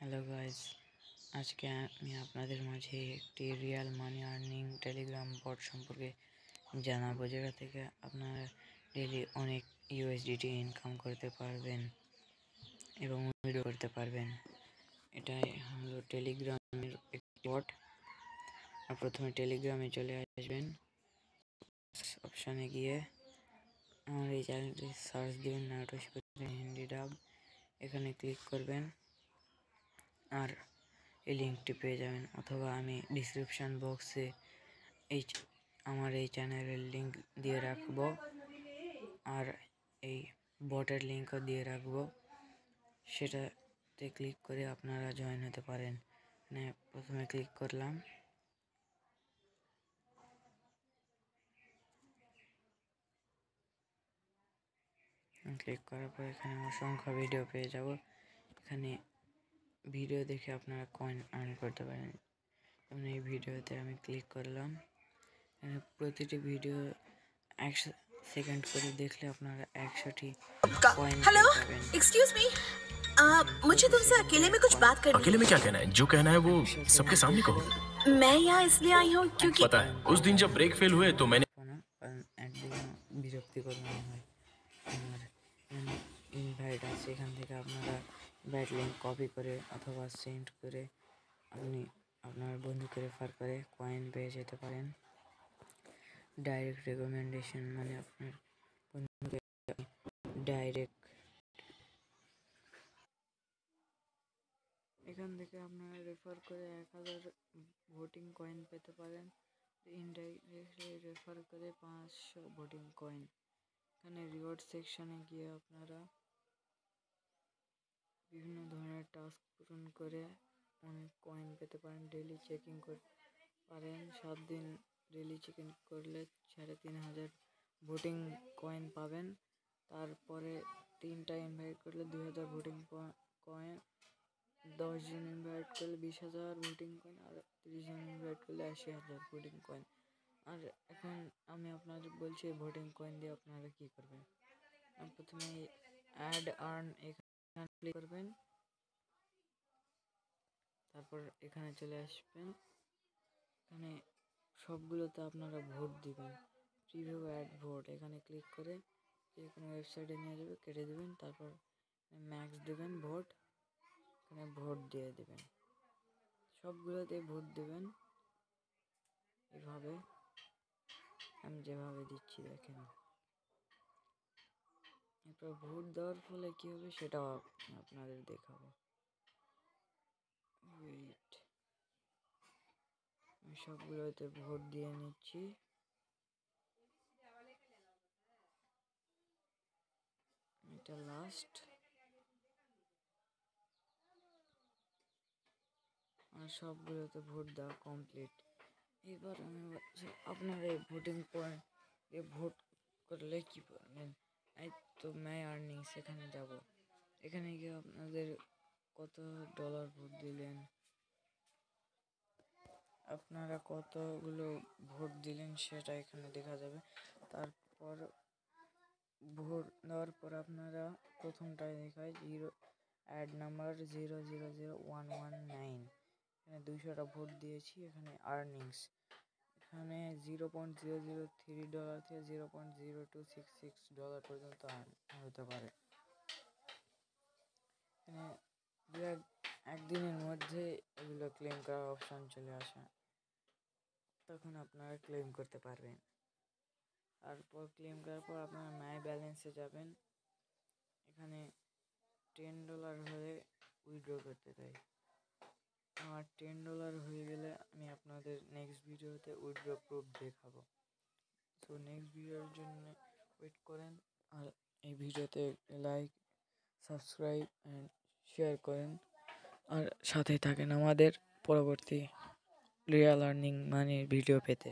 Hello guys, আজকে আমি আপনাদের মাঝে একটি real money earning Telegram bot সম্পর্কে জানাবো, যেটা থেকে আপনারা ডেইলি অনেক ইউএসডিটি ইনকাম করতে পারবেন এবং উইথড্র করতে পারবেন। এটাই হলো টেলিগ্রামের একটি বট। আর প্রথমে টেলিগ্রামে চলে আসবেন, অপশানে গিয়ে আমার এই চ্যানেলটি সার্চ দিবেন নাটক হিন্দি ডাব, এখানে ক্লিক করবেন আর এই লিঙ্কটি পেয়ে যাবেন, অথবা আমি ডিসক্রিপশান বক্সে আমার এই চ্যানেলের লিঙ্ক দিয়ে রাখবো আর এই বটের লিঙ্কও দিয়ে রাখবো। সেটাতে ক্লিক করে আপনারা জয়েন হতে পারেন। মানে প্রথমে ক্লিক করলাম, ক্লিক করার পর এখানে অসংখ্য ভিডিও পেয়ে যাব। এখানে ভিডিও দেখে আপনারা কয়েন আর্ন করতে পারেন। এবং এই ভিডিওতে আমি ক্লিক করলাম, প্রতিটি ভিডিও 1 सेकंड করে দেখলে আপনারা 100টি कॉइन हेलो एक्सक्यूज मी मुझे तुमसे अकेले में कुछ बात करनी है। अकेले में क्या कहना है? जो कहना है वो सबके सामने कहो। मैं यहाँ इसलिए आई हूँ क्योंकि पता है उस दिन जब ब्रेक फेल हुए तो मैंने একদিন বিরক্তিকর মনে হয়। আমার ইনভাইট আছে, এখান থেকে আপনারা ব্যাট লিঙ্ক কপি করে অথবা সেন্ড করে আপনি আপনার বন্ধুকে রেফার করে কয়েন পেয়ে যেতে পারেন। ডাইরেক্ট রেকমেন্ডেশন মানে আপনার বন্ধুকে ডাইরেক্ট এখান থেকে আপনারা রেফার করে 1000 ভোটিং কয়েন পেতে পারেন। ইনডাইরেক্টলি রেফার করে 500 ভোটিং কয়েন। এখানে রিওয়ার্ড সেকশনে গিয়ে আপনারা বিভিন্ন ধরনের টাস্ক পূরণ করে অনেক কয়েন পেতে পারেন। ডেইলি চেকিং করতে পারেন, 7 দিন ডেইলি চেকিং করলে 3500 ভোটিং কয়েন পাবেন। তারপরে 3টা ইনভাইট করলে 2000 ভোটিং কয়েন, 10 জন ইনভাইট করলে 20,000 ভোটিং কয়েন, আর 30 জন ইনভাইট করলে 80,000 ভোটিং কয়েন। আর এখন আমি আপনাদের বলছি ভোটিং কয়েন দিয়ে আপনারা কী করবেন। প্রথমে অ্যাড আর্ন এখানে ক্লিক করবেন, তারপর এখানে চলে আসবেন। এখানে সবগুলোতে আপনারা ভোট দিবেন। প্রিভিউ অ্যাড ভোট এখানে ক্লিক করে যে কোনো ওয়েবসাইটে নিয়ে যাবে, কেটে দেবেন। তারপর ম্যাক্স দেবেন ভোট, এখানে ভোট দিয়ে দেবেন, সবগুলোতে ভোট দেবেন। এভাবে আমি যেভাবে দিচ্ছি দেখেন। এরপর ভোট দেওয়ার ফলে কী হবে সেটাও আপনাদের দেখাবো। ওয়েট, আমি সবগুলোতে ভোট দিয়ে নিচ্ছি। এটা লাস্ট, আর সবগুলোতে ভোট দেওয়া কমপ্লিট। এবার আমি বলছি আপনারা এই ভোটিং পয়েন্ট ভোট করলে কী পাবেন। এই তো মাই আর্নিংস, এখানে যাব। এখানে গিয়ে আপনাদের কত ডলার ভোট দিলেন, আপনারা কতগুলো ভোট দিলেন সেটা এখানে দেখা যাবে। তারপর ভোট দেওয়ার পর আপনারা প্রথমটায় দেখায় অ্যাড নাম্বার 000119, এখানে 200টা ভোট দিয়েছি। এখানে আর্নিংস এখানে $0.003 থেকে $0.0266 পর্যন্ত আর্ন হতে পারে। এখানে একদিনের মধ্যে এগুলো ক্লেম করার অপশান চলে আসে, তখন আপনারা ক্লেম করতে পারবেন। তারপর ক্লেম করার পর আপনারা মাই ব্যালেন্সে যাবেন, এখানে $10 হলে উইথড্র করতে দেয়। আমার $10 হয়ে গেলে আমি আপনাদের নেক্সট ভিডিওতে উইথড্র প্রুফ দেখাবো। তো নেক্সট ভিডিওর জন্য ওয়েট করেন, আর এই ভিডিওতে লাইক, সাবস্ক্রাইব অ্যান্ড শেয়ার করেন, আর সাথে থাকেন আমাদের পরবর্তী রিয়েল আর্নিং মানির ভিডিও পেতে।